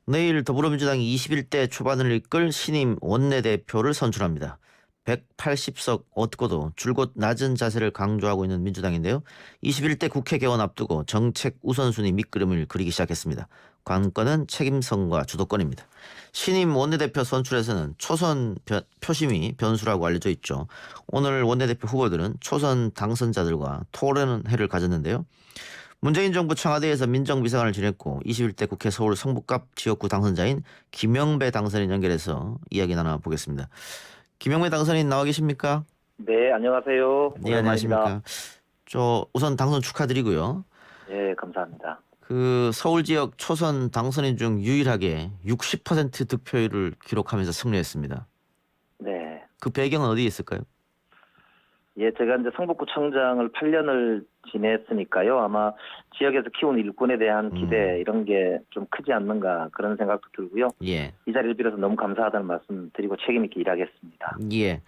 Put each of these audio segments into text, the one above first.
내일 더불어민주당이 21대 초반을 이끌 신임 원내대표를 선출합니다. 180석 얻고도 줄곧 낮은 자세를 강조하고 있는 민주당인데요. 21대 국회 개원 앞두고 정책 우선순위 밑그림을 그리기 시작했습니다. 관건은 책임성과 주도권입니다. 신임 원내대표 선출에서는 초선 표심이 변수라고 알려져 있죠. 오늘 원내대표 후보들은 초선 당선자들과 토론회를 가졌는데요. 문재인 정부 청와대에서 민정비서관을 지냈고 21대 국회 서울 성북갑 지역구 당선자인 김영배 당선인 연결해서 이야기 나눠보겠습니다. 김영배 당선인 나와 계십니까? 네, 안녕하세요. 네, 안녕하십니까. 우선 당선 축하드리고요. 네, 감사합니다. 그 서울 지역 초선 당선인 중 유일하게 60% 득표율을 기록하면서 승리했습니다. 네. 그 배경은 어디에 있을까요? 예, 제가 이제 성북구청장을 8년을 지냈으니까요. 아마 지역에서 키운 일꾼에 대한 기대 이런 게 좀 크지 않는가 그런 생각도 들고요. 예. 이 자리를 빌어서 너무 감사하다는 말씀 드리고 책임 있게 일하겠습니다. 예.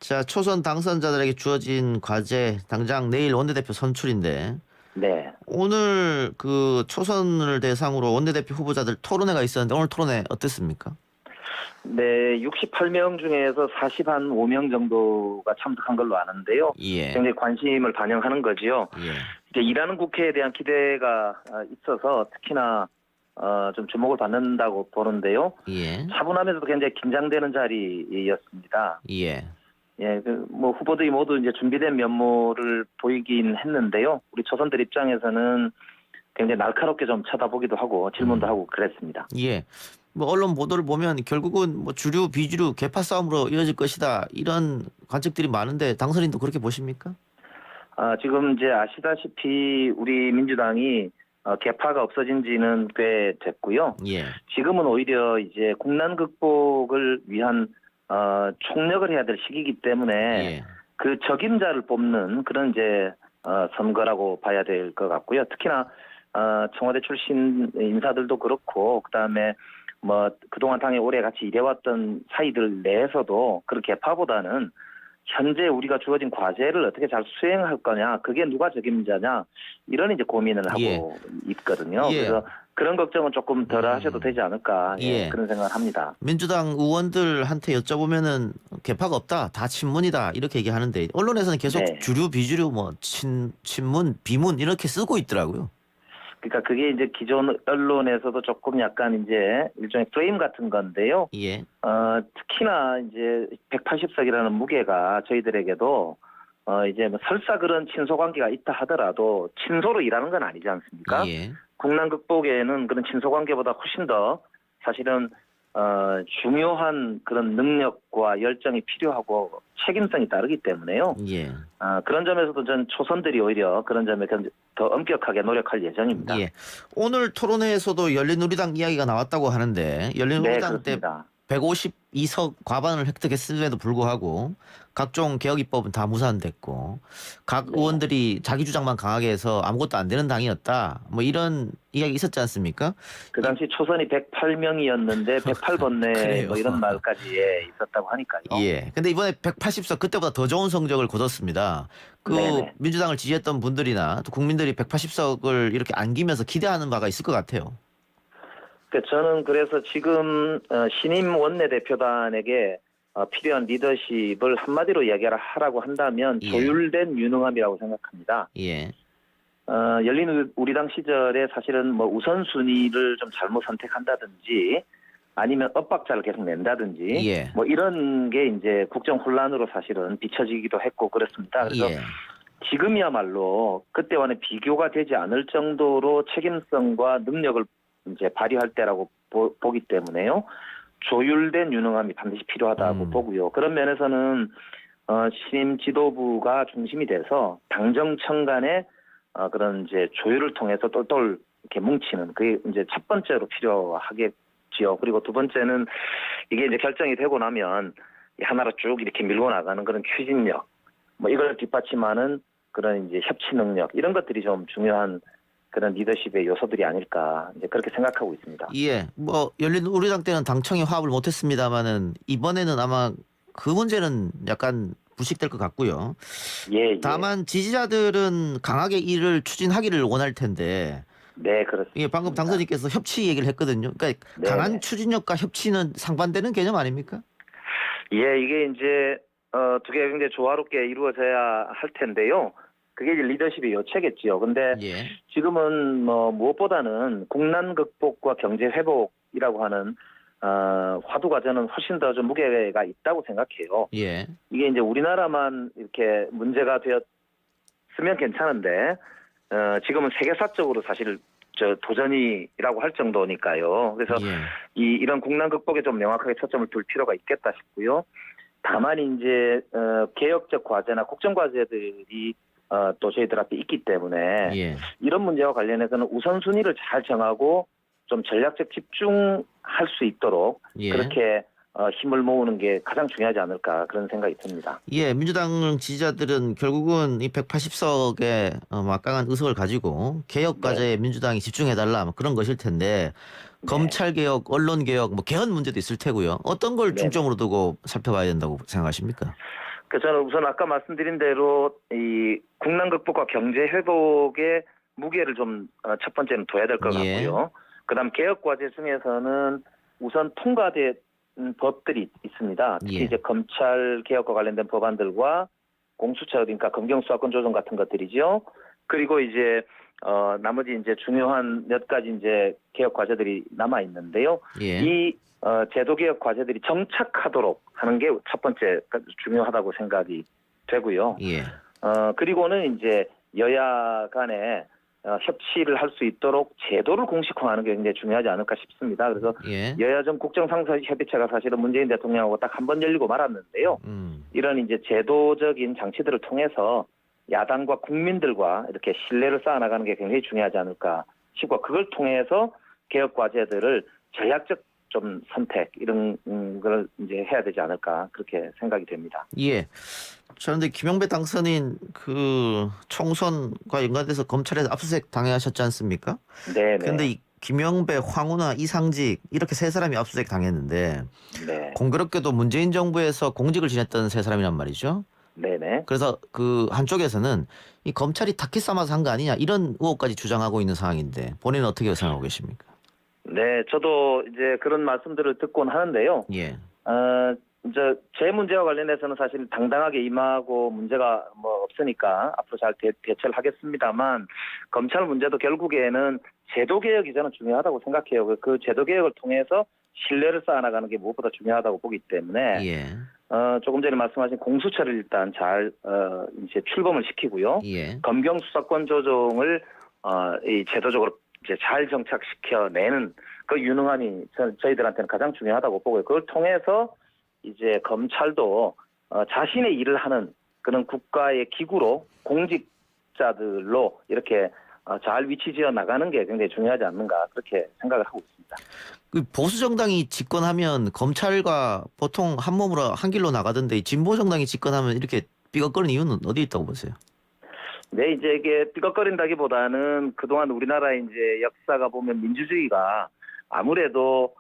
자, 초선 당선자들에게 주어진 과제 당장 내일 원내대표 선출인데 네. 오늘 그 초선을 대상으로 원내대표 후보자들 토론회가 있었는데 오늘 토론회 어땠습니까? 네, 68명 중에서 45명 정도가 참석한 걸로 아는데요. 예. 굉장히 관심을 반영하는 거지요. 예. 이제 일하는 국회에 대한 기대가 있어서 특히나 좀 주목을 받는다고 보는데요. 예. 차분하면서도 굉장히 긴장되는 자리였습니다. 예. 예, 뭐 후보들이 모두 이제 준비된 면모를 보이긴 했는데요. 우리 초선들 입장에서는 굉장히 날카롭게 좀 쳐다보기도 하고 질문도 하고 그랬습니다. 예. 뭐 언론 보도를 보면 결국은 뭐 주류 비주류 개파 싸움으로 이어질 것이다 이런 관측들이 많은데 당선인도 그렇게 보십니까? 지금 이제 아시다시피 우리 민주당이 개파가 없어진 지는 꽤 됐고요. 예. 지금은 오히려 이제 국난 극복을 위한 총력을 해야 될 시기이기 때문에 예. 그 적임자를 뽑는 그런 이제 선거라고 봐야 될 것 같고요. 특히나 청와대 출신 인사들도 그렇고 그다음에 뭐 그동안 당에 오래 같이 일해왔던 사이들 내에서도 그런 개파보다는 현재 우리가 주어진 과제를 어떻게 잘 수행할 거냐, 그게 누가 적임자냐 이런 이제 고민을 하고 예. 있거든요. 예. 그래서 그런 걱정은 조금 덜 하셔도 되지 않을까 예. 그런 생각을 합니다. 민주당 의원들한테 여쭤보면은 개파가 없다, 다 친문이다 이렇게 얘기하는데 언론에서는 계속 네. 주류 비주류 뭐 친문 비문 이렇게 쓰고 있더라고요. 그러니까 그게 이제 기존 언론에서도 조금 약간 이제 일종의 프레임 같은 건데요. 예. 특히나 이제 180석이라는 무게가 저희들에게도 이제 뭐 설사 그런 친소 관계가 있다 하더라도 친소로 일하는 건 아니지 않습니까? 예. 국난 극복에는 그런 친소 관계보다 훨씬 더 사실은 중요한 그런 능력과 열정이 필요하고 책임성이 따르기 때문에요. 예. 그런 점에서도 전 초선들이 오히려 그런 점에 더 엄격하게 노력할 예정입니다. 예. 오늘 토론회에서도 열린우리당 이야기가 나왔다고 하는데 네, 열린우리당 때 그렇습니다. 152석 과반을 획득했음에도 불구하고 각종 개혁 입법은 다 무산됐고 각 의원들이 자기 주장만 강하게 해서 아무것도 안 되는 당이었다. 뭐 이런 이야기 있었지 않습니까? 그 당시 초선이 108명이었는데 108번내 그래요. 뭐 이런 말까지 있었다고 하니까요. 예. 근데 이번에 180석 그때보다 더 좋은 성적을 거뒀습니다. 그 네네. 민주당을 지지했던 분들이나 또 국민들이 180석을 이렇게 안기면서 기대하는 바가 있을 것 같아요. 저는 그래서 지금 신임 원내대표단에게 필요한 리더십을 한마디로 이야기하라고 한다면 예. 조율된 유능함이라고 생각합니다. 예. 열린 우리당 시절에 사실은 뭐 우선순위를 좀 잘못 선택한다든지 아니면 엇박자를 계속 낸다든지 예. 뭐 이런 게 이제 국정 혼란으로 사실은 비춰지기도 했고 그렇습니다. 그래서 예. 지금이야말로 그때와는 비교가 되지 않을 정도로 책임성과 능력을 이제 발휘할 때라고 보기 때문에요. 조율된 유능함이 반드시 필요하다고 보고요. 그런 면에서는 신임 지도부가 중심이 돼서 당정청 간의 그런 이제 조율을 통해서 똘똘 이렇게 뭉치는 그게 이제 첫 번째로 필요하겠지요. 그리고 두 번째는 이게 이제 결정이 되고 나면 하나로 쭉 이렇게 밀고 나가는 그런 추진력, 뭐 이걸 뒷받침하는 그런 이제 협치 능력 이런 것들이 좀 중요한 그런 리더십의 요소들이 아닐까 이제 그렇게 생각하고 있습니다. 예. 뭐 열린우리당 때는 당청이 화합을 못했습니다만은 이번에는 아마 그 문제는 약간 부식될 것 같고요. 예. 다만 지지자들은 강하게 이를 추진하기를 원할 텐데 네, 그렇습니다. 예, 방금 당선인께서 협치 얘기를 했거든요. 그러니까 네, 강한 네. 추진력과 협치는 상반되는 개념 아닙니까? 예, 이게 이제 두 개가 굉장히 조화롭게 이루어져야 할 텐데요. 그게 이제 리더십의 요체겠지요. 근데 예, 지금은 뭐 무엇보다는 국난 극복과 경제 회복이라고 하는 화두 과제는 훨씬 더 좀 무게가 있다고 생각해요. 예, 이게 이제 우리나라만 이렇게 문제가 되었으면 괜찮은데 지금은 세계사적으로 사실 도전이라고 할 정도니까요. 그래서 예, 이런 국난 극복에 좀 명확하게 초점을 둘 필요가 있겠다 싶고요. 다만 이제 개혁적 과제나 국정 과제들이 또 저희들 앞에 있기 때문에 예, 이런 문제와 관련해서는 우선순위를 잘 정하고 좀 전략적 집중할 수 있도록 예. 그렇게 힘을 모으는 게 가장 중요하지 않을까 그런 생각이 듭니다. 예, 민주당 지지자들은 결국은 이 180석의 막강한 의석을 가지고 개혁 네, 과제에 민주당이 집중해달라 뭐 그런 것일 텐데 네, 검찰 개혁, 언론 개혁, 뭐 개헌 문제도 있을 테고요. 어떤 걸 네, 네. 중점으로 두고 살펴봐야 된다고 생각하십니까? 그래서 저는 우선 아까 말씀드린 대로 이 국난 극복과 경제 회복의 무게를 좀 첫 번째는 둬야 될 것 예, 같고요. 그다음 개혁 과제 중에서는 우선 통과된 법들이 있습니다. 특히 예, 이제 검찰 개혁과 관련된 법안들과 공수처 그러니까 검경 수사권 조정 같은 것들이죠. 그리고 이제 나머지 이제 중요한 몇 가지 이제 개혁 과제들이 남아 있는데요. 예, 이 제도 개혁 과제들이 정착하도록 하는 게 첫 번째 중요하다고 생각이 되고요. 예, 그리고는 이제 여야 간에 협치를 할 수 있도록 제도를 공식화하는 게 굉장히 중요하지 않을까 싶습니다. 그래서 예, 여야정 국정상사협의체가 사실은 문재인 대통령하고 딱 한 번 열리고 말았는데요. 음, 이런 이제 제도적인 장치들을 통해서 야당과 국민들과 이렇게 신뢰를 쌓아나가는 게 굉장히 중요하지 않을까 싶고 그걸 통해서 개혁 과제들을 전략적 좀 선택 이런 걸 이제 해야 되지 않을까 그렇게 생각이 됩니다. 예. 그런데 김용배 당선인 그 총선과 연관돼서 검찰에서 압수수색 당하셨지 않습니까? 근데 네네. 이 김용배, 황운하, 이상직 이렇게 세 사람이 압수수색 당했는데 네. 공교롭게도 문재인 정부에서 공직을 지냈던 세 사람이란 말이죠. 네네. 그래서 그 한쪽에서는 이 검찰이 타깃 삼아서 한 거 아니냐 이런 의혹까지 주장하고 있는 상황인데 본인은 어떻게 생각하고 계십니까? 네, 저도 이제 그런 말씀들을 듣곤 하는데요. 예, 이제 제 문제와 관련해서는 사실 당당하게 임하고 문제가 뭐 없으니까 앞으로 잘 대처를 하겠습니다만 검찰 문제도 결국에는 제도 개혁이 저는 중요하다고 생각해요. 그 제도 개혁을 통해서 신뢰를 쌓아나가는 게 무엇보다 중요하다고 보기 때문에 예, 조금 전에 말씀하신 공수처를 일단 잘 이제 출범을 시키고요. 예, 검경 수사권 조정을 이 제도적으로 이제 잘 정착시켜내는 그 유능함이 저희들한테는 가장 중요하다고 보고요. 그걸 통해서 이제 검찰도 자신의 일을 하는 그런 국가의 기구로 공직자들로 이렇게 잘 위치지어 나가는 게 굉장히 중요하지 않는가 그렇게 생각을 하고 있습니다. 그 보수 정당이 집권하면 검찰과 보통 한 몸으로 한 길로 나가던데 이 진보 정당이 집권하면 이렇게 삐걱거리는 이유는 어디 있다고 보세요? 네, 이제 이게 삐걱거린다기보다는 그동안 우리나라 이제 역사가 보면 민주주의가 아무래도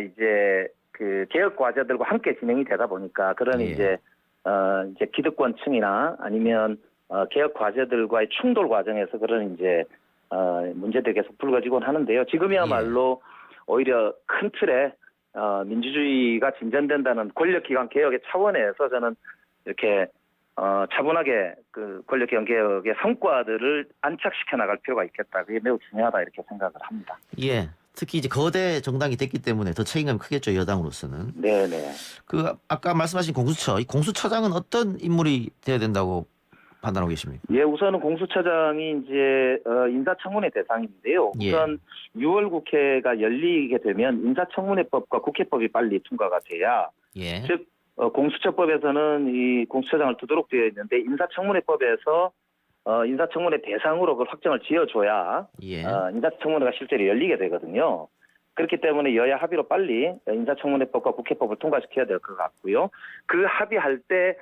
이제 그 개혁 과제들과 함께 진행이 되다 보니까 그런 예. 이제 기득권층이나 아니면 개혁 과제들과의 충돌 과정에서 그런 이제 문제들이 계속 불거지곤 하는데요. 지금이야말로 오히려 큰 틀에 민주주의가 진전된다는 권력기관 개혁의 차원에서 저는 이렇게 차분하게 그 권력기관 개혁의 성과들을 안착시켜 나갈 필요가 있겠다. 그게 매우 중요하다 이렇게 생각을 합니다. 예. 특히 이제 거대 정당이 됐기 때문에 더 책임감이 크겠죠, 여당으로서는. 네네. 그 아까 말씀하신 공수처, 이 공수처장은 어떤 인물이 돼야 된다고 판단하고 계십니까? 예, 우선은 공수처장이 이제 인사청문회 대상인데요. 예. 우선 6월 국회가 열리게 되면 인사청문회법과 국회법이 빨리 통과가 돼야 예. 즉 공수처법에서는 이 공수처장을 두도록 되어 있는데 인사청문회법에서 인사청문회 대상으로 그걸 확정을 지어줘야 예. 인사청문회가 실제로 열리게 되거든요. 그렇기 때문에 여야 합의로 빨리 인사청문회법과 국회법을 통과시켜야 될 것 같고요. 그 합의할 때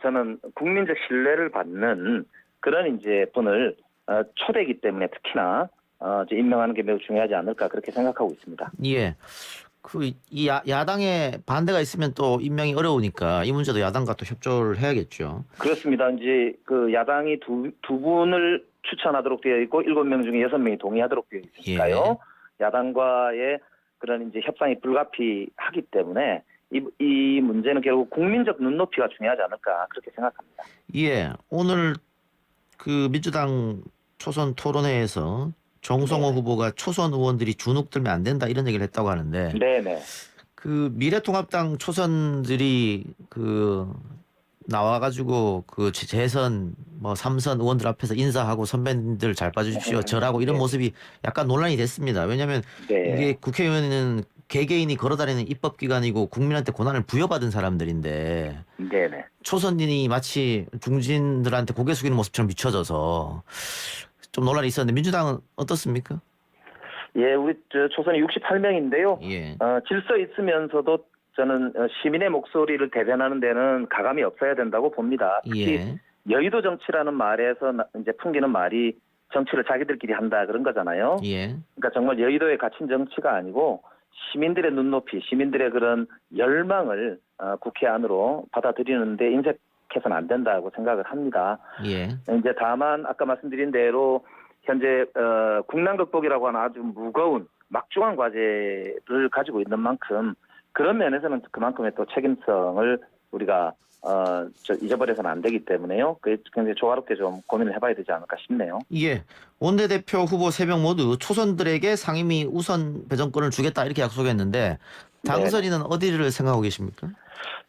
저는 국민적 신뢰를 받는 그런 이제 분을 초대이기 때문에 특히나 이제 임명하는 게 매우 중요하지 않을까 그렇게 생각하고 있습니다. 예. 이 야당의 반대가 있으면 또 임명이 어려우니까 이 문제도 야당과 또 협조를 해야겠죠. 그렇습니다. 이제 그 야당이 두 분을 추천하도록 되어 있고 7명 중에 6명이 동의하도록 되어 있으니까요. 야당과의 그런 이제 협상이 불가피하기 때문에 이 문제는 결국 국민적 눈높이가 중요하지 않을까 그렇게 생각합니다. 예, 오늘 그 민주당 초선 토론회에서 정성호 후보가 초선 의원들이 주눅 들면 안 된다 이런 얘기를 했다고 하는데 네네. 그 미래통합당 초선들이 그 나와가지고 그 재선 뭐 3선 의원들 앞에서 인사하고 선배님들 잘 봐주십시오 절하고 이런 모습이 약간 논란이 됐습니다. 왜냐하면 네. 이게 국회의원은 개개인이 걸어다니는 입법기관이고 국민한테 권한을 부여받은 사람들인데 네네. 초선인이 마치 중진들한테 고개 숙이는 모습처럼 비춰져서 좀 논란이 있었는데 민주당은 어떻습니까? 예, 우리 초선이 68명인데요. 예. 질서 있으면서도 저는 시민의 목소리를 대변하는 데는 가감이 없어야 된다고 봅니다. 특히 예. 여의도 정치라는 말에서 이제 풍기는 말이 정치를 자기들끼리 한다 그런 거잖아요. 예. 그러니까 정말 여의도에 갇힌 정치가 아니고 시민들의 눈높이, 시민들의 그런 열망을 국회 안으로 받아들이는데 인색해서는 안 된다고 생각을 합니다. 예. 이제 다만 아까 말씀드린 대로 현재 국난 극복이라고 하는 아주 무거운 막중한 과제를 가지고 있는 만큼 그런 면에서는 그만큼의 또 책임성을 우리가 잊어버려서는 안 되기 때문에요. 굉장히 조화롭게 좀 고민을 해봐야 되지 않을까 싶네요. 예. 원내대표 후보 3명 모두 초선들에게 상임위 우선 배정권을 주겠다 이렇게 약속했는데 당선인은 어디를 생각하고 계십니까?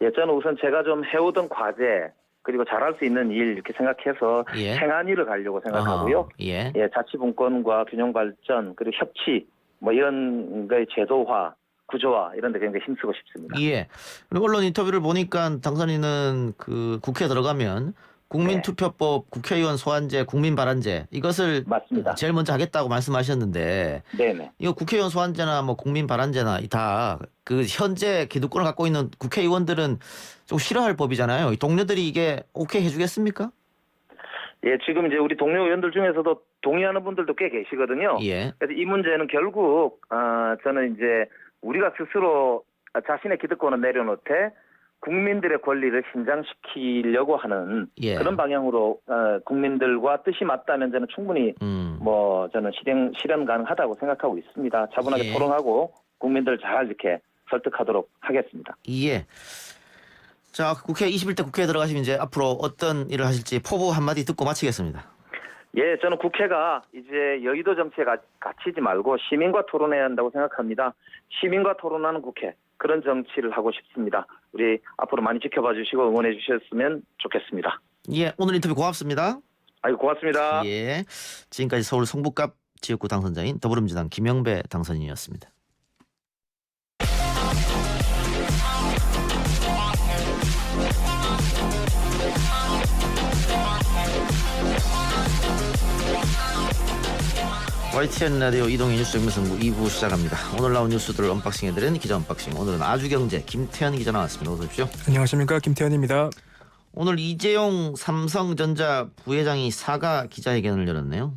예, 저는 우선 제가 좀 해오던 과제 그리고 잘할 수 있는 일 이렇게 생각해서 예. 행한 일을 가려고 생각하고요. 예. 예, 자치분권과 균형 발전 그리고 협치 뭐 이런 거의 제도화 구조화 이런 데 굉장히 힘쓰고 싶습니다. 예. 그리고 언론 인터뷰를 보니까 당선인은 그 국회에 들어가면 국민투표법, 국회의원 소환제, 국민발언제 이것을 맞습니다. 제일 먼저 하겠다고 말씀하셨는데 네네. 이거 국회의원 소환제나 뭐 국민발언제나 다 그 현재 기득권을 갖고 있는 국회의원들은 좀 싫어할 법이잖아요. 동료들이 이게 오케이 해주겠습니까? 예, 지금 이제 우리 동료 의원들 중에서도 동의하는 분들도 꽤 계시거든요. 예. 그래서 이 문제는 결국 저는 이제 우리가 스스로 자신의 기득권을 내려놓되 국민들의 권리를 신장시키려고 하는 예. 그런 방향으로 국민들과 뜻이 맞다면 저는 충분히 뭐 저는 실현 가능하다고 생각하고 있습니다. 차분하게 예. 토론하고 국민들 잘 이렇게 설득하도록 하겠습니다. 예. 자, 국회 21대 국회에 들어가시면 이제 앞으로 어떤 일을 하실지 포부 한마디 듣고 마치겠습니다. 예, 저는 국회가 이제 여의도 정치에 갇히지 말고 시민과 토론해야 한다고 생각합니다. 시민과 토론하는 국회, 그런 정치를 하고 싶습니다. 우리 앞으로 많이 지켜봐 주시고 응원해 주셨으면 좋겠습니다. 예, 오늘 인터뷰 고맙습니다. 아이고, 고맙습니다. 예, 지금까지 서울 성북갑 지역구 당선자인 더불어민주당 김영배 당선인이었습니다. YTN 라디오 이동의 뉴스 정면승부 2부 시작합니다. 오늘 나온 뉴스들을 언박싱해드리는 기자 언박싱. 오늘은 아주경제 김태현 기자 나왔습니다. 어서 오십시오. 안녕하십니까, 김태현입니다. 오늘 이재용 삼성전자 부회장이 사과 기자회견을 열었네요.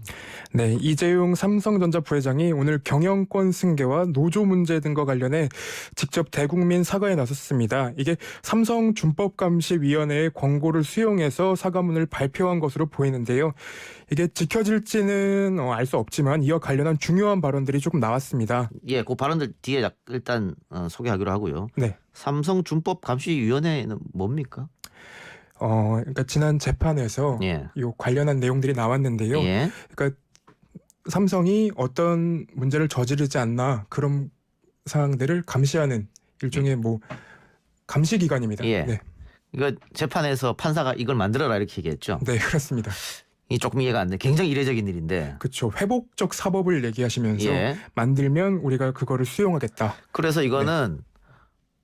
네, 이재용 삼성전자 부회장이 오늘 경영권 승계와 노조 문제 등과 관련해 직접 대국민 사과에 나섰습니다. 이게 삼성준법감시위원회의 권고를 수용해서 사과문을 발표한 것으로 보이는데요. 이게 지켜질지는 알 수 없지만 이와 관련한 중요한 발언들이 조금 나왔습니다. 예, 그 발언들 뒤에 일단 소개하기로 하고요. 네. 삼성준법감시위원회는 뭡니까? 그러니까 지난 재판에서 예. 이 관련한 내용들이 나왔는데요. 예. 그러니까 삼성이 어떤 문제를 저지르지 않나 그런 사항들을 감시하는 일종의 뭐 감시 기관입니다. 예. 네. 이거 재판에서 판사가 이걸 만들어라 이렇게 얘기했죠. 네, 그렇습니다. 이 조금 이해가 안 돼. 굉장히 이례적인 일인데. 그렇죠. 회복적 사법을 얘기하시면서 예. 만들면 우리가 그거를 수용하겠다. 그래서 이거는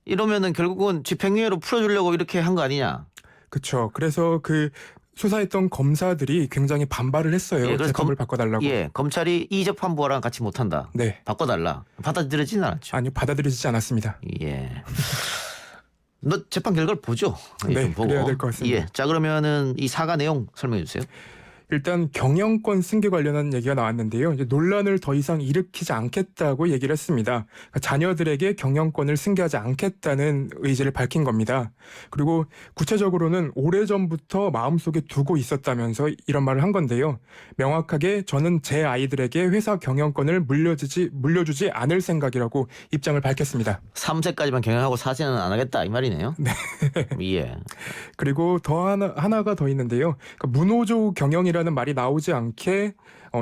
이러면은 결국은 집행유예로 풀어주려고 이렇게 한 거 아니냐. 그렇죠. 그래서 그 수사했던 검사들이 굉장히 반발을 했어요. 예, 그래서 재판을 바꿔달라고. 예, 검찰이 이 재판부와랑 같이 못한다. 네. 바꿔달라. 받아들여지진 않았죠. 아니요, 받아들이지 않았습니다. 예. 너 재판 결과를 보죠. 네, 좀 보고. 그래야 될 것 같습니다. 예. 자, 그러면은 이 사과 내용 설명해 주세요. 일단 경영권 승계 관련한 얘기가 나왔는데요. 이제 논란을 더 이상 일으키지 않겠다고 얘기를 했습니다. 그러니까 자녀들에게 경영권을 승계하지 않겠다는 의지를 밝힌 겁니다. 그리고 구체적으로는 오래전부터 마음속에 두고 있었다면서 이런 말을 한 건데요. 명확하게 저는 제 아이들에게 회사 경영권을 물려주지 않을 생각이라고 입장을 밝혔습니다. 3세까지만 경영하고 4세는 안 하겠다 이 말이네요. 네. 예. 그리고 더 하나가 더 있는데요. 그러니까 무노조 경영이라는 말이 나오지 않게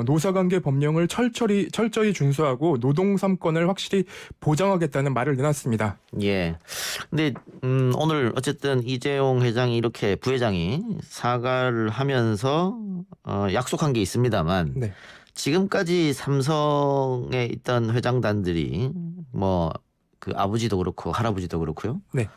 노사관계 법령을 철저히 준수하고 노동 3권을 확실히 보장하겠다는 말을 내놨습니다. 예. 근데 오늘 어쨌든 이재용 회장이 이렇게 부회장이 사과를 하면서 약속한 게 있습니다만 네. 지금까지 삼성에 있던 회장단들이 뭐 그 아버지도 그렇고 할아버지도 그렇고요. 네.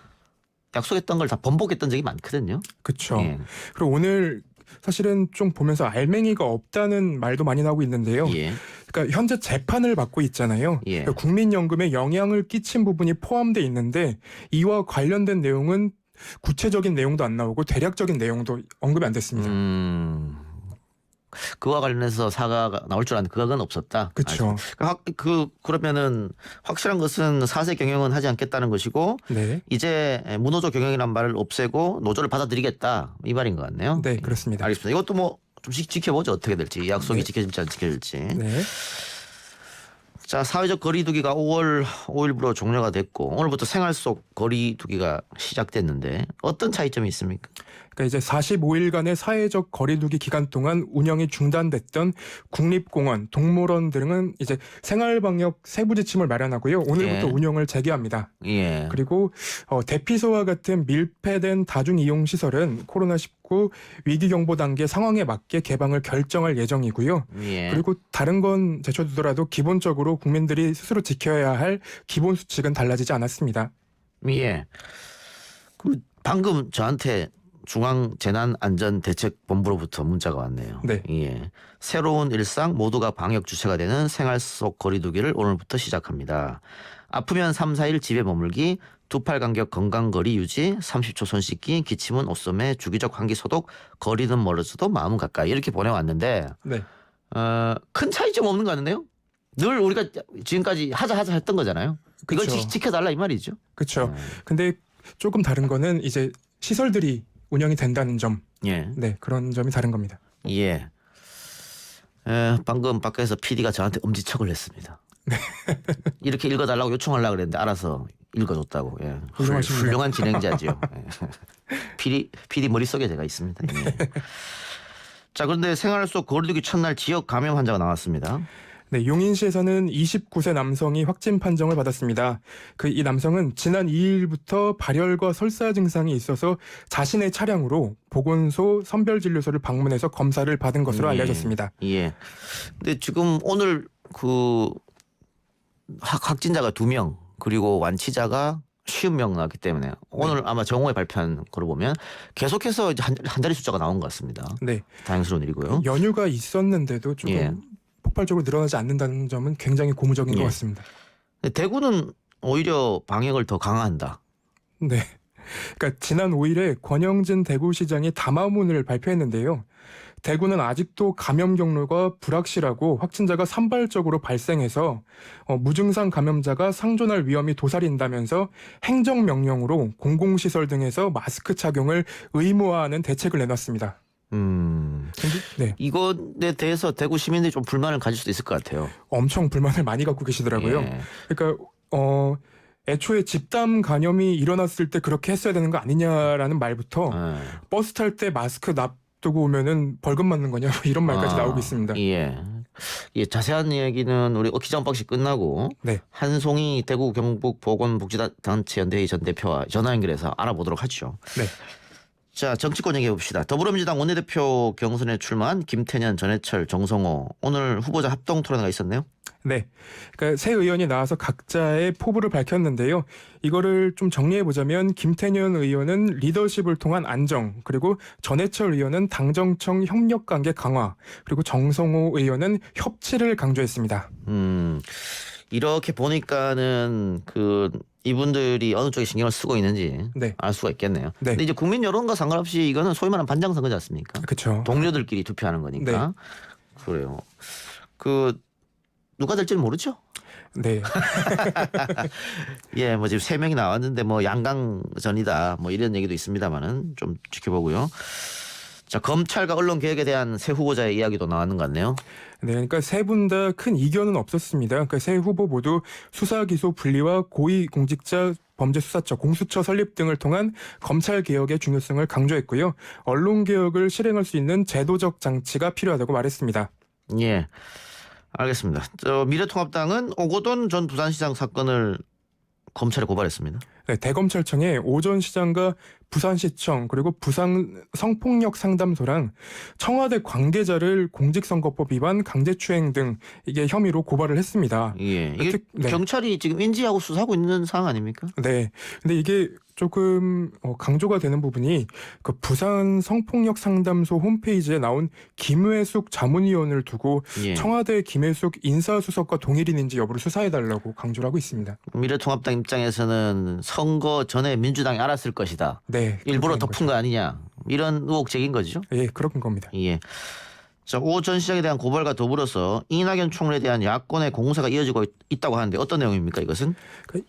약속했던 걸 다 번복했던 적이 많거든요. 그렇죠. 예. 그리고 오늘 사실은 좀 보면서 알맹이가 없다는 말도 많이 나오고 있는데요. 예. 그러니까 현재 재판을 받고 있잖아요. 예. 그러니까 국민연금에 영향을 끼친 부분이 포함돼 있는데 이와 관련된 내용은 구체적인 내용도 안 나오고 대략적인 내용도 언급이 안 됐습니다. 그와 관련해서 사과가 나올 줄 알았는데 그건 없었다. 그렇죠. 그러면은 확실한 것은 4세 경영은 하지 않겠다는 것이고 네. 이제 무노조 경영이란 말을 없애고 노조를 받아들이겠다 이 말인 것 같네요. 네, 그렇습니다. 알겠습니다. 이것도 뭐 좀 지켜보죠. 어떻게 될지. 이 약속이 네. 지켜질지 안 지켜질지. 네. 자, 사회적 거리두기가 5월 5일부로 종료가 됐고 오늘부터 생활 속 거리두기가 시작됐는데 어떤 차이점이 있습니까? 그러니까 이제 45일간의 사회적 거리두기 기간 동안 운영이 중단됐던 국립공원, 동물원 등은 이제 생활방역 세부 지침을 마련하고요. 오늘부터 예. 운영을 재개합니다. 예. 그리고 대피소와 같은 밀폐된 다중 이용 시설은 코로나19 위기 경보 단계 상황에 맞게 개방을 결정할 예정이고요. 예. 그리고 다른 건 제쳐두더라도 기본적으로 국민들이 스스로 지켜야 할 기본 수칙은 달라지지 않았습니다. 예. 그 방금 저한테 중앙재난안전대책본부로부터 문자가 왔네요. 네. 예. 새로운 일상 모두가 방역 주체가 되는 생활 속 거리두기를 오늘부터 시작합니다. 아프면 3, 4일 집에 머물기, 두 팔 간격 건강거리 유지, 30초 손 씻기, 기침은 옷소매, 주기적 환기 소독, 거리는 멀어져도 마음은 가까이 이렇게 보내왔는데 네. 큰 차이점 없는 거 같은데요? 늘 우리가 지금까지 하자 했던 거잖아요. 이걸 그쵸. 지켜달라 이 말이죠. 그렇죠. 근데 조금 다른 거는 이제 시설들이 운영이 된다는 점. 예. 네, 그런 점이 다른 겁니다. 예. 방금 밖에서 PD가 저한테 엄지척을 했습니다. 이렇게 읽어달라고 요청하려고 그랬는데 알아서 읽어줬다고. 예. 훌륭하십니다. 훌륭한 진행자죠. 예. PD 머릿속에 제가 있습니다. 예. 자, 그런데 생활 속 거리두기 첫날 지역 감염 환자가 나왔습니다. 네, 용인시에서는 29세 남성이 확진 판정을 받았습니다. 이 남성은 지난 2일부터 발열과 설사 증상이 있어서 자신의 차량으로 보건소 선별진료소를 방문해서 검사를 받은 것으로 알려졌습니다. 예. 근데 지금 오늘 그 확진자가 2명 그리고 완치자가 50명 나왔기 때문에 오늘 아마 정오에 발표한 거로 보면 계속해서 이제 한 자리 숫자가 나온 것 같습니다. 네, 다행스러운 일이고요. 연휴가 있었는데도 조금 예. 폭발적으로 늘어나지 않는다는 점은 굉장히 고무적인 예. 것 같습니다. 근데 대구는 오히려 방역을 더 강화한다. 네. 그러니까 지난 5일에 권영진 대구시장이 담화문을 발표했는데요. 대구는 아직도 감염 경로가 불확실하고 확진자가 산발적으로 발생해서 무증상 감염자가 상존할 위험이 도사린다면서 행정명령으로 공공시설 등에서 마스크 착용을 의무화하는 대책을 내놨습니다. 네. 이것에 대해서 대구 시민들이 좀 불만을 가질 수도 있을 것 같아요. 엄청 불만을 많이 갖고 계시더라고요. 예. 그러니까 애초에 집단 감염이 일어났을 때 그렇게 했어야 되는 거 아니냐라는 말부터 예. 버스 탈 때 마스크 놔두고 오면은 벌금 맞는 거냐 이런 말까지 나오고 있습니다. 예. 예, 자세한 이야기는 우리 기자 언박싱 끝나고 네. 한송이 대구 경북 보건복지단체 연대회 전 대표와 전화 연결해서 알아보도록 하죠. 네. 자, 정치권 얘기해 봅시다. 더불어민주당 원내대표 경선에 출마한 김태년, 전해철, 정성호 오늘 후보자 합동 토론회가 있었네요. 네. 그러니까 새 의원이 나와서 각자의 포부를 밝혔는데요. 이거를 좀 정리해 보자면 김태년 의원은 리더십을 통한 안정, 그리고 전해철 의원은 당정청 협력 관계 강화, 그리고 정성호 의원은 협치를 강조했습니다. 이렇게 보니까는 그 이분들이 어느 쪽에 신경을 쓰고 있는지 네. 알 수가 있겠네요. 네. 근데 이제 국민 여론과 상관없이 이거는 소위 말하는 반장 선거지 않습니까? 그렇죠. 동료들끼리 투표하는 거니까. 그래요. 그 누가 될지는 모르죠. 네. 예, 뭐 지금 3명이 나왔는데 뭐 양강전이다 뭐 이런 얘기도 있습니다만은 좀 지켜보고요. 자, 검찰과 언론 개혁에 대한 새 후보자의 이야기도 나왔는 것 같네요. 네, 그러니까 세 분 다 큰 이견은 없었습니다. 그러니까 세 후보 모두 수사 기소 분리와 고위공직자 범죄수사처, 공수처 설립 등을 통한 검찰 개혁의 중요성을 강조했고요. 언론 개혁을 실행할 수 있는 제도적 장치가 필요하다고 말했습니다. 예, 알겠습니다. 미래통합당은 오거돈 전 부산시장 사건을 검찰에 고발했습니다. 네, 대검찰청에 오 전 시장과 부산시청 그리고 부산 성폭력 상담소랑 청와대 관계자를 공직선거법 위반 강제추행 등 이게 혐의로 고발을 했습니다. 예, 이게 네. 경찰이 지금 인지하고 수사하고 있는 상황 아닙니까? 네. 근데 이게 조금 강조가 되는 부분이 그 부산 성폭력 상담소 홈페이지에 나온 김회숙 자문위원을 두고 예. 청와대 김회숙 인사수석과 동일인인지 여부를 수사해달라고 강조를 하고 있습니다. 미래통합당 입장에서는 선거 전에 민주당이 알았을 것이다. 네. 일부러 그렇게 덮은 거 아니냐. 이런 의혹 제기인 거죠. 예, 그런 겁니다. 예. 자, 오 전 시장에 대한 고발과 더불어서 이낙연 총리에 대한 야권의 공세가 이어지고 있다고 하는데 어떤 내용입니까, 이것은?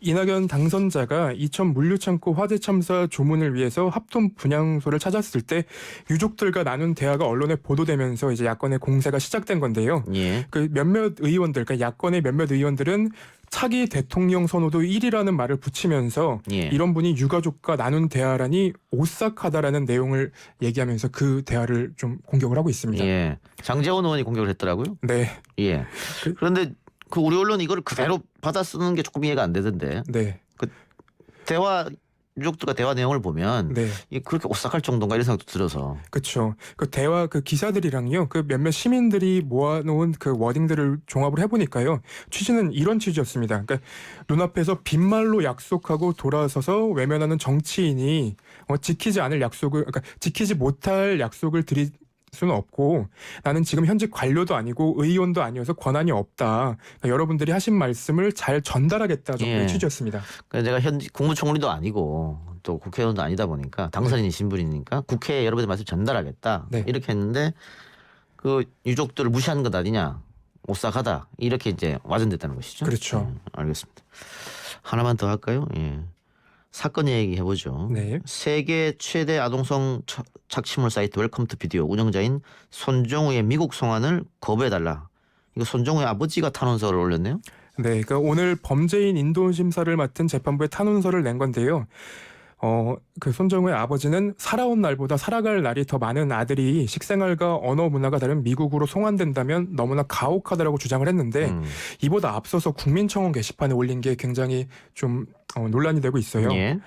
이낙연 당선자가 이천 물류창고 화재 참사 조문을 위해서 합동 분향소를 찾았을 때 유족들과 나눈 대화가 언론에 보도되면서 이제 야권의 공세가 시작된 건데요. 예. 그 몇몇 의원들, 그러니까 야권의 몇몇 의원들은 차기 대통령 선호도 1위라는 말을 붙이면서 예. 이런 분이 유가족과 나눈 대화라니 오싹하다라는 내용을 얘기하면서 그 대화를 좀 공격을 하고 있습니다. 예. 장제원 의원이 공격을 했더라고요. 네, 예. 그런데 그 우리 언론이 이걸 그대로 받아 쓰는 게 조금 이해가 안 되던데. 네, 대화 유족들과 대화 내용을 보면 네. 이게 그렇게 오싹할 정도인가 이런 생각도 들어서. 그렇죠. 그 대화 그 기사들이랑요, 그 몇몇 시민들이 모아놓은 그 워딩들을 종합을 해보니까요, 취지는 이런 취지였습니다. 그러니까 눈앞에서 빈말로 약속하고 돌아서서 외면하는 정치인이 지키지 않을 약속을, 그러니까 지키지 못할 약속을 드릴 수는 없고 나는 지금 현직 관료도 아니고 의원도 아니어서 권한이 없다. 그러니까 여러분들이 하신 말씀을 잘 전달하겠다 정도의 예. 취지였습니다. 그러니까 제가 현직 국무총리도 아니고 또 국회의원도 아니다 보니까 당선인이신 분이니까 국회에 여러분의 말씀 전달하겠다. 네. 이렇게 했는데 그 유족들을 무시하는 것 아니냐. 오싹하다. 이렇게 이제 와전됐다는 것이죠. 그렇죠. 알겠습니다. 하나만 더 할까요? 예. 사건 얘기 해보죠. 네. 세계 최대 아동성 착취물 사이트 웰컴 투 비디오 운영자인 손정우의 미국 송환을 거부해달라. 이거 손정우의 아버지가 탄원서를 올렸네요. 네, 그러니까 오늘 범죄인 인도 심사를 맡은 재판부에 탄원서를 낸 건데요. 그 손정우의 아버지는 살아온 날보다 살아갈 날이 더 많은 아들이 식생활과 언어 문화가 다른 미국으로 송환된다면 너무나 가혹하다라고 주장을 했는데 이보다 앞서서 국민청원 게시판에 올린 게 굉장히 좀 논란이 되고 있어요. 예.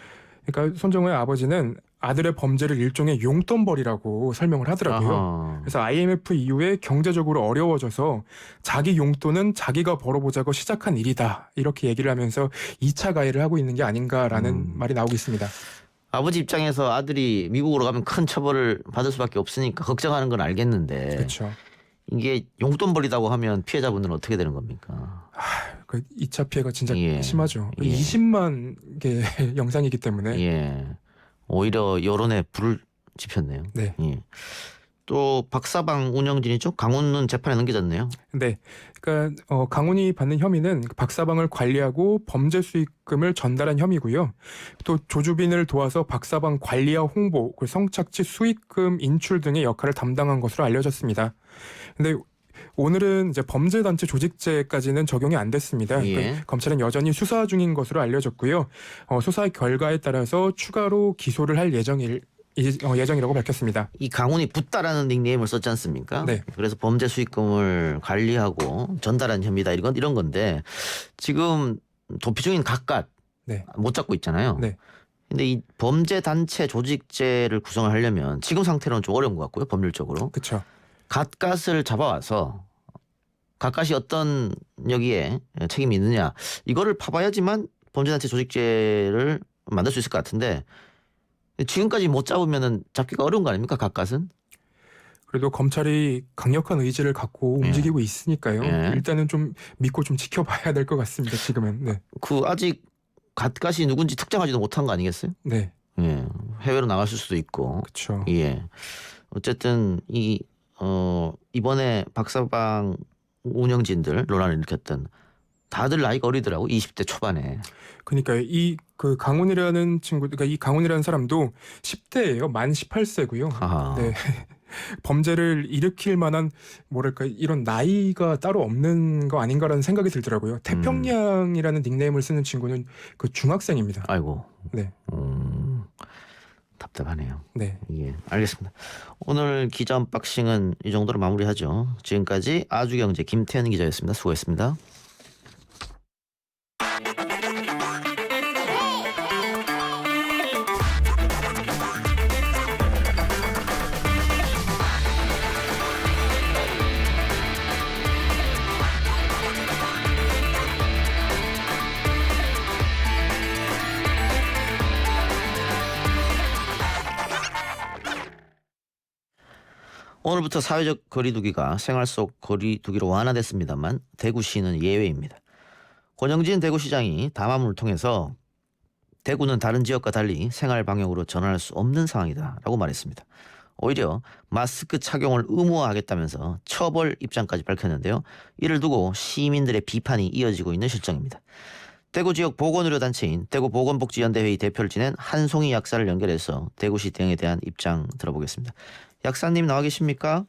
그러니까 손정우의 아버지는 아들의 범죄를 일종의 용돈벌이라고 설명을 하더라고요. 아하. 그래서 IMF 이후에 경제적으로 어려워져서 자기 용돈은 자기가 벌어보자고 시작한 일이다. 이렇게 얘기를 하면서 2차 가해를 하고 있는 게 아닌가라는 말이 나오고 있습니다. 아버지 입장에서 아들이 미국으로 가면 큰 처벌을 받을 수밖에 없으니까 걱정하는 건 알겠는데 그렇죠. 이게 용돈 벌이다고 하면 피해자분들은 어떻게 되는 겁니까? 그 2차 피해가 진짜 예. 심하죠. 예. 20만 개 영상이기 때문에. 예. 오히려 여론에 불을 지폈네요. 네. 예. 또 박사방 운영진이죠. 강훈은 재판에 넘겨졌네요. 네. 그러니까 강훈이 받는 혐의는 박사방을 관리하고 범죄 수익금을 전달한 혐의고요. 또 조주빈을 도와서 박사방 관리와 홍보, 그리고 성착취 수익금 인출 등의 역할을 담당한 것으로 알려졌습니다. 근데 오늘은 이제 범죄단체 조직죄까지는 적용이 안 됐습니다. 예. 그러니까 검찰은 여전히 수사 중인 것으로 알려졌고요. 수사 결과에 따라서 추가로 기소를 할 예정이라고 밝혔습니다. 이 강훈이 붓다라는 닉네임을 썼지 않습니까? 네. 그래서 범죄 수익금을 관리하고 전달한 혐의다 이런 건데 지금 도피 중인 각각 네. 못 잡고 있잖아요. 네. 근데 이 범죄 단체 조직죄를 구성을 하려면 지금 상태로는 좀 어려운 것 같고요. 법률적으로. 그렇죠. 갓갓을 잡아와서 갓갓이 어떤 여기에 책임이 있느냐 이거를 파봐야지만 범죄단체 조직죄를 만들 수 있을 것 같은데 지금까지 못 잡으면은 잡기가 어려운 거 아닙니까? 갓갓은? 그래도 검찰이 강력한 의지를 갖고 예. 움직이고 있으니까요. 예. 일단은 좀 믿고 좀 지켜봐야 될 것 같습니다. 지금은. 네. 그 아직 갓갓이 누군지 특정하지도 못한 거 아니겠어요? 네, 예. 해외로 나갔을 수도 있고. 그렇죠. 예. 어쨌든 이번에 박사방 운영진들 논란을 일으켰던 다들 나이가 어리더라고. 20대 초반에. 그러니까 그 강훈이라는 친구, 그러니까 이 강훈이라는 사람도 10대예요. 만 18세고요. 아하. 네. 범죄를 일으킬 만한 뭐랄까 이런 나이가 따로 없는 거 아닌가라는 생각이 들더라고요. 태평양이라는 닉네임을 쓰는 친구는 그 중학생입니다. 아이고. 네, 답답하네요. 네. 예, 알겠습니다. 오늘 기자 언박싱은 이 정도로 마무리하죠. 지금까지 아주경제 김태현 기자였습니다. 수고했습니다. 오늘부터 사회적 거리두기가 생활 속 거리두기로 완화됐습니다만 대구시는 예외입니다. 권영진 대구시장이 담화문을 통해서 대구는 다른 지역과 달리 생활 방역으로 전환할 수 없는 상황이다라고 말했습니다. 오히려 마스크 착용을 의무화하겠다면서 처벌 입장까지 밝혔는데요. 이를 두고 시민들의 비판이 이어지고 있는 실정입니다. 대구 지역 보건의료단체인 대구보건복지연대회의 대표를 지낸 한송희 약사를 연결해서 대구시 등에 대한 입장 들어보겠습니다. 약사님 나와 계십니까?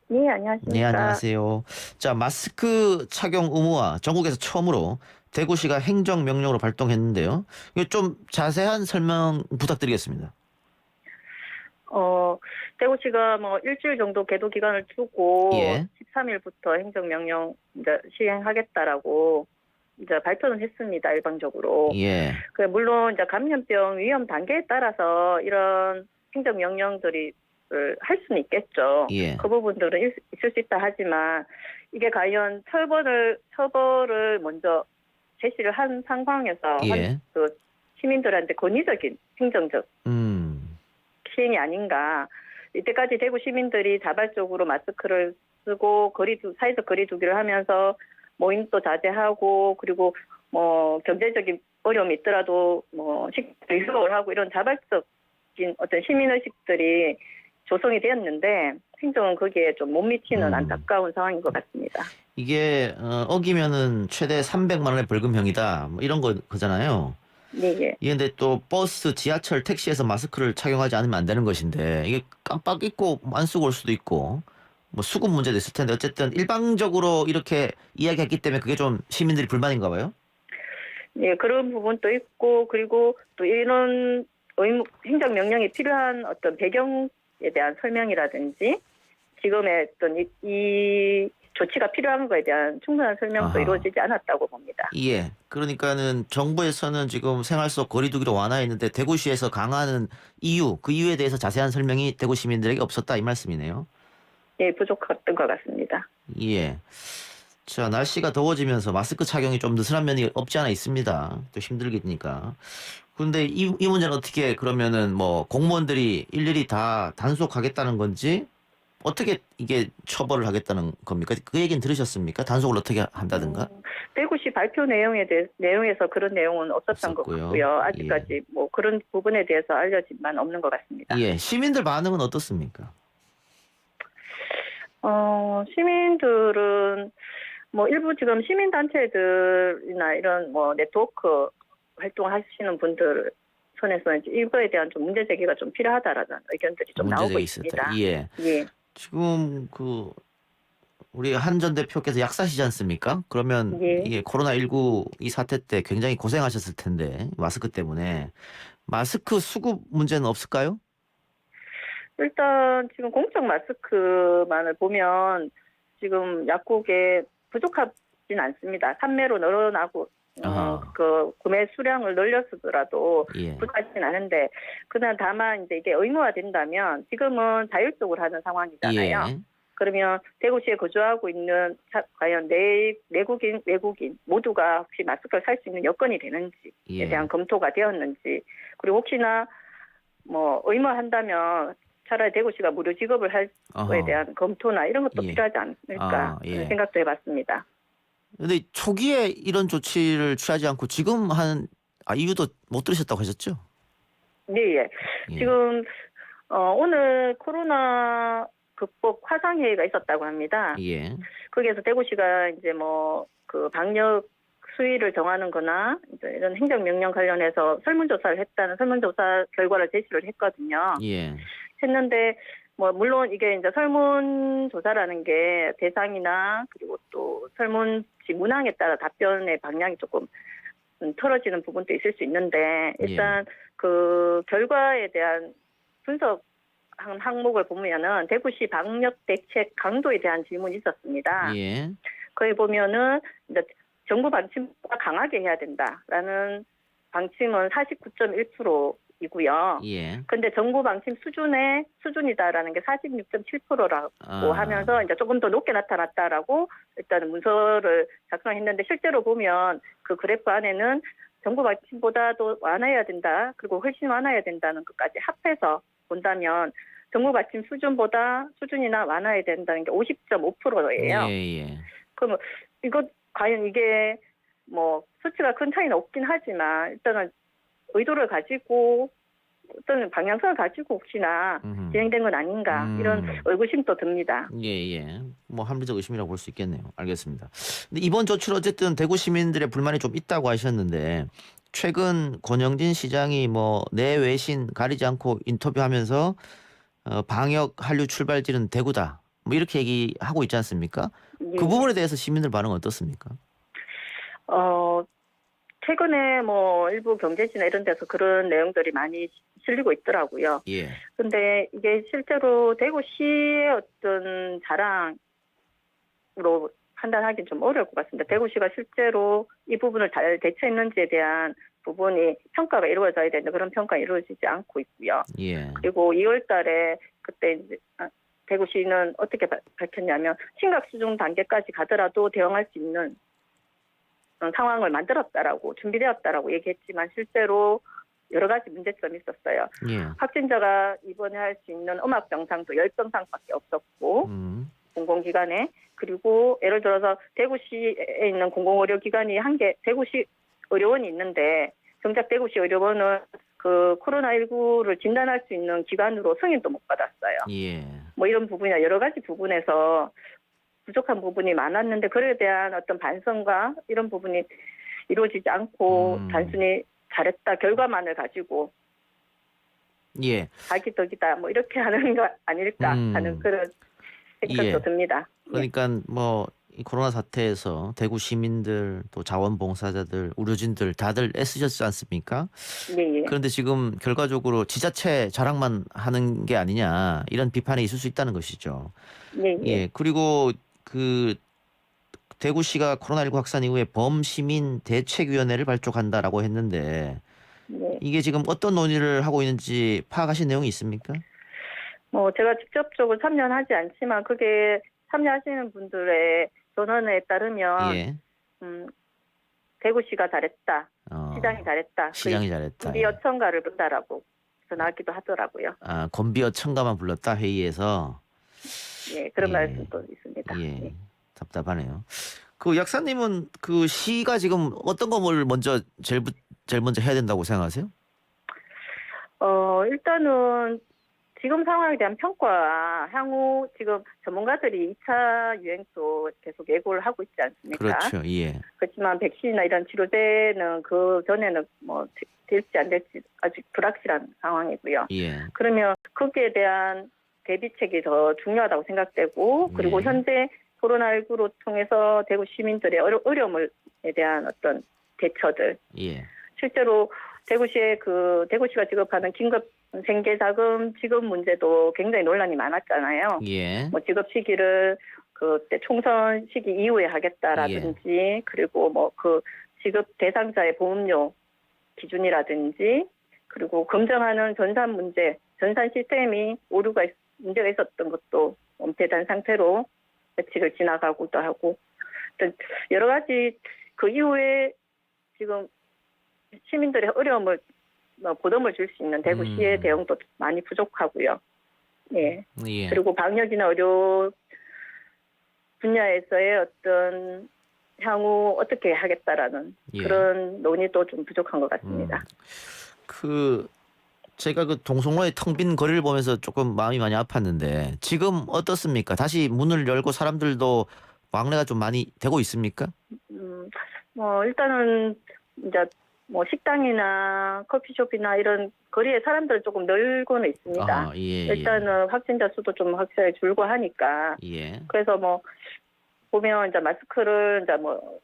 네, 안녕하십니까. 네, 안녕하세요. 자, 마스크 착용 의무화 전국에서 처음으로 대구시가 행정명령으로 발동했는데요. 이거 좀 자세한 설명 부탁드리겠습니다. 대구시가 뭐 일주일 정도 계도 기간을 두고 예. 13일부터 행정명령 이제 시행하겠다라고 이제 발표는 했습니다. 일방적으로. 예. 물론 이제 감염병 위험 단계에 따라서 이런 행정명령들이 할 수는 있겠죠. 예. 그 부분들은 있을 수 있다 하지만 이게 과연 처벌을 먼저 제시를 한 상황에서 예. 그 시민들한테 권위적인 행정적 시행이 아닌가. 이때까지 대구 시민들이 자발적으로 마스크를 쓰고 사회적 거리두기를 하면서 모임도 자제하고 그리고 뭐 경제적인 어려움이 있더라도 뭐 식사를 휴업을 하고 이런 자발적인 어떤 시민의식들이 조성이 되었는데 행정은 거기에 좀 못 미치는 안타까운 상황인 것 같습니다. 이게 어기면은 최대 300만 원의 벌금형이다. 뭐 이런 거잖아요. 네. 예. 근데 또 버스, 지하철, 택시에서 마스크를 착용하지 않으면 안 되는 것인데 이게 깜빡 잊고 안 쓰고 올 수도 있고 뭐 수급 문제도 있을 텐데 어쨌든 일방적으로 이렇게 이야기했기 때문에 그게 좀 시민들이 불만인가 봐요. 네, 그런 부분도 있고 그리고 또 이런 행정명령이 필요한 어떤 배경에 대한 설명이라든지 지금의 어떤 이 조치가 필요한 것에 대한 충분한 설명도 아하. 이루어지지 않았다고 봅니다. 예. 그러니까는 정부에서는 지금 생활 속 거리두기로 완화했는데 대구시에서 강화하는 이유, 그 이유에 대해서 자세한 설명이 대구 시민들에게 없었다 이 말씀이네요. 예, 부족했던 것 같습니다. 예. 자, 날씨가 더워지면서 마스크 착용이 좀 느슨한 면이 없지 않아 있습니다. 또 힘들겠니까. 그런데 이 문제는 어떻게 그러면은 뭐 공무원들이 일일이 다 단속하겠다는 건지 어떻게 이게 처벌을 하겠다는 겁니까? 그 얘기는 들으셨습니까? 단속을 어떻게 한다든가? 대구시 발표 내용에서 그런 내용은 없었던 것 없었고요. 같고요. 아직까지 뭐 그런 부분에 대해서 알려진 바는 없는 것 같습니다. 예. 시민들 반응은 어떻습니까? 시민들은 뭐 일부 지금 시민단체들이나 이런 뭐 네트워크 활동하시는 분들 선에서 이제 이거에 대한 좀 문제 제기가 좀 필요하다라는 의견들이 좀 나오고 문제제기 있습니다. 있었다. 예. 예. 지금 우리 한 전 대표께서 약사시지 않습니까? 그러면 예. 이게 코로나19 이 사태 때 굉장히 고생하셨을 텐데 마스크 때문에 마스크 수급 문제는 없을까요? 일단 지금 공적 마스크만을 보면 지금 약국에 부족하진 않습니다. 판매로 늘어나고 아하. 그 구매 수량을 늘렸더라도 예. 부족하진 않은데 그러나 다만 이제 이게 의무화 된다면 지금은 자율적으로 하는 상황이잖아요. 예. 그러면 대구시에 거주하고 있는 과연 내국인, 외국인 모두가 혹시 마스크를 살 수 있는 여건이 되는지에 예. 대한 검토가 되었는지 그리고 혹시나 뭐 의무화한다면 차라리 대구시가 무료 지급을 할 거에 어허. 대한 검토나 이런 것도 예. 필요하지 않을까 예. 하는 생각도 해봤습니다. 근데 초기에 이런 조치를 취하지 않고 지금 한 이유도 못 들으셨다고 하셨죠? 네, 예. 예. 지금 오늘 코로나 극복 화상회의가 있었다고 합니다. 예. 거기에서 대구시가 이제 뭐 그 방역 수위를 정하는 거나 이제 이런 행정명령 관련해서 설문조사를 했다는 설문조사 결과를 제시를 했거든요. 예. 했는데 뭐 물론 이게 이제 설문조사라는 게 대상이나 그리고 또 설문지 문항에 따라 답변의 방향이 조금 틀어지는 부분도 있을 수 있는데 일단 그 결과에 대한 분석 항목을 보면은 대구시 방역 대책 강도에 대한 질문이 있었습니다. 예. 거기 보면은 이제 정부 방침보다 강하게 해야 된다라는 방침은 49.1%이고요. 예. 근데 정부 방침 수준이다라는 게 46.7%라고 하면서 이제 조금 더 높게 나타났다라고 일단은 문서를 작성했는데 실제로 보면 그 그래프 안에는 정부 방침보다도 완화해야 된다. 그리고 훨씬 완화해야 된다는 것까지 합해서 본다면 정부 방침 수준이나 완화해야 된다는 게 50.5%예요. 예. 그럼 이거 과연 이게 뭐 수치가 큰 차이는 없긴 하지만 일단은 의도를 가지고 어떤 방향성을 가지고 혹시나 진행된 건 아닌가 이런 의구심도 듭니다. 예. 뭐 합리적 의심이라고 볼 수 있겠네요. 알겠습니다. 근데 이번 조치로 어쨌든 대구 시민들의 불만이 좀 있다고 하셨는데 최근 권영진 시장이 뭐 내외신 가리지 않고 인터뷰하면서 방역 한류 출발지는 대구다. 뭐 이렇게 얘기하고 있지 않습니까? 예. 그 부분에 대해서 시민들 반응은 어떻습니까? 최근에 뭐 일부 경제지나 이런 데서 그런 내용들이 많이 실리고 있더라고요. 예. 근데 이게 실제로 대구시의 어떤 자랑으로 판단하기는 좀 어려울 것 같습니다. 대구시가 실제로 이 부분을 잘 대처했는지에 대한 부분이 평가가 이루어져야 되는데 그런 평가가 이루어지지 않고 있고요. 예. 그리고 2월 달에 그때 이제 대구시는 어떻게 밝혔냐면 심각 수준 단계까지 가더라도 대응할 수 있는 상황을 만들었다라고 준비되었다라고 얘기했지만 실제로 여러 가지 문제점이 있었어요. 예. 확진자가 입원할 수 있는 음압병상도 10병상밖에 없었고 공공기관에 그리고 예를 들어서 대구시에 있는 공공의료기관이 한 개 대구시 의료원이 있는데 정작 대구시 의료원은 그 코로나19를 진단할 수 있는 기관으로 승인도 못 받았어요. 예. 뭐 이런 부분이나 여러 가지 부분에서 부족한 부분이 많았는데 그에 대한 어떤 반성과 이런 부분이 이루어지지 않고 단순히 잘했다 결과만을 가지고 예. 자기덕이다 뭐 이렇게 하는 거 아닐까 하는 그런 생각도 듭니다. 그러니까 뭐 이 코로나 사태에서 대구 시민들 또 자원봉사자들 의료진들 다들 애쓰셨지 않습니까? 예. 그런데 지금 결과적으로 지자체 자랑만 하는 게 아니냐 이런 비판이 있을 수 있다는 것이죠. 예. 그리고 그 대구시가 코로나19 확산 이후에 범시민 대책위원회를 발족한다라고 했는데 이게 지금 어떤 논의를 하고 있는지 파악하신 내용이 있습니까? 뭐 제가 직접적으로 참여하지 않지만 그게 참여하시는 분들의 전언에 따르면 대구시가 잘했다, 시장이 잘했다, 시장이 잘했다. 건비어 첨가를 본다라고 전하기도 하더라고요. 건비어 첨가만 불렀다 회의에서. 예, 그런 말씀도 있습니다. 예. 답답하네요. 그 약사님은 그 시가 지금 어떤 것을 먼저 제일 먼저 해야 된다고 생각하세요? 일단은 지금 상황에 대한 평가, 향후 지금 전문가들이 2차 유행도 계속 예고를 하고 있지 않습니까? 그렇죠. 예. 그렇지만 백신이나 이런 치료제는 그 전에는 뭐 될지 안 될지 아직 불확실한 상황이고요. 예. 그러면 거기에 대한 대비책이 더 중요하다고 생각되고 그리고 현재 코로나19로 통해서 대구 시민들의 어려움에 대한 어떤 대처들. 실제로 대구시가 지급하는 긴급 생계자금 지급 문제도 굉장히 논란이 많았잖아요. 뭐 지급 시기를 그때 총선 시기 이후에 하겠다라든지 그리고 뭐 그 지급 대상자의 보험료 기준이라든지 그리고 검증하는 전산 시스템이 문제가 있었던 것도 엄폐된 상태로 며칠을 지나가고도 하고 여러 가지 그 이후에 지금 시민들의 어려움을 보듬을 줄 수 있는 대구시의 대응도 많이 부족하고요. 그리고 방역이나 의료 분야에서의 어떤 향후 어떻게 하겠다라는 예. 그런 논의도 좀 부족한 것 같습니다. 제가 그 동성로의 텅 빈 거리를 보면서 조금 마음이 많이 아팠는데 지금 어떻습니까? 다시 문을 열고 사람들도 왕래가 좀 많이 되고 있습니까? 일단은 이제 뭐 식당이나 커피숍이나 이런 거리에 사람들 조금 늘고는 있습니다. 아, 예. 일단은 확진자 수도 좀 확실히 줄고 하니까. 예. 그래서 뭐 보면 이제 마스크를 이제 뭐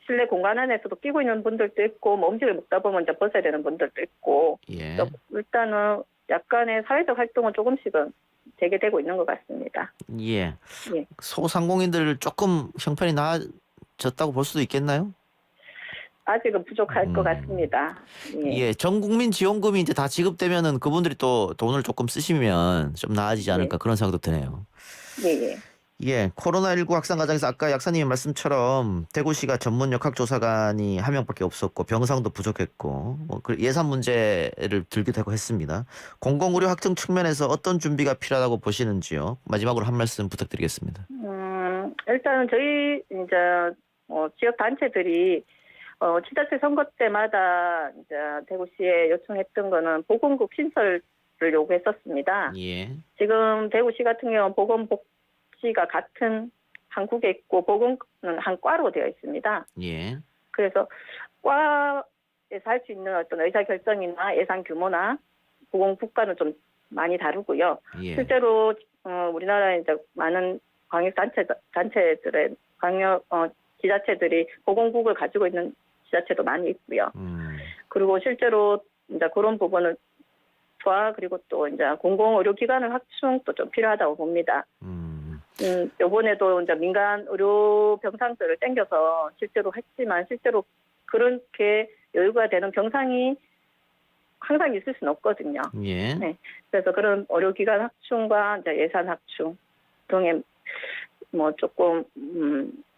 실내 공간 안에서도 끼고 있는 분들도 있고, 뭐 음식을 먹다 보면 이제 벗어야 되는 분들도 있고. 예. 일단은 약간의 사회적 활동은 조금씩은 되게 되고 있는 것 같습니다. 예. 예. 소상공인들 조금 형편이 나아졌다고 볼 수도 있겠나요? 아직은 부족할 것 같습니다. 예. 전 국민 지원금이 이제 다 지급되면은 그분들이 또 돈을 조금 쓰시면 좀 나아지지 않을까 그런 생각도 드네요. 예. 예, 코로나19 확산 과정에서 아까 약사님의 말씀처럼 대구시가 전문 역학조사관이 한 명밖에 없었고 병상도 부족했고 예산 문제를 들기도 하고 했습니다. 공공의료 확정 측면에서 어떤 준비가 필요하다고 보시는지요? 마지막으로 한 말씀 부탁드리겠습니다. 일단은 저희 이제 지역 단체들이 지자체 선거 때마다 이제 대구시에 요청했던 거는 보건국 신설을 요구했었습니다. 예. 지금 대구시 같은 경우는 보건복지가 같은 한국에 있고 보건은 한 과로 되어 있습니다. 예. 그래서 과에서 할 수 있는 어떤 의사결정이나 예산 규모나 보건국과는 좀 많이 다르고요. 예. 실제로 우리나라에 이제 많은 단체들의 지자체들이 보건국을 가지고 있는 지자체도 많이 있고요. 그리고 실제로 이제 그런 부분을 그리고 또 이제 공공의료기관을 확충도 좀 필요하다고 봅니다. 요번에도 이제 민간 의료 병상들을 땡겨서 실제로 했지만 실제로 그렇게 여유가 되는 병상이 항상 있을 수는 없거든요. 예. 네. 그래서 그런 의료기관 확충과 이제 예산 확충 등의 뭐 조금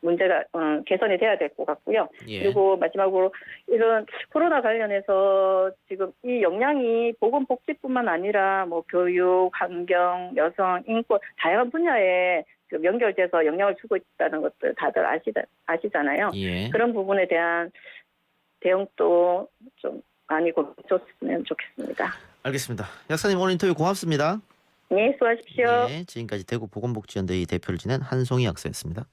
문제가 개선이 돼야 될 것 같고요. 예. 그리고 마지막으로 이런 코로나 관련해서 지금 이 역량이 보건복지뿐만 아니라 뭐 교육, 환경, 여성, 인권 다양한 분야에 지금 연결돼서 영향을 주고 있다는 것들 다들 아시잖아요. 예. 그런 부분에 대한 대응도 좀 많이 고쳐줬으면 좋겠습니다. 알겠습니다. 약사님 오늘 인터뷰 고맙습니다. 네, 수고하십시오. 네, 지금까지 대구 보건복지연대의 대표를 지낸 한송희 약사였습니다.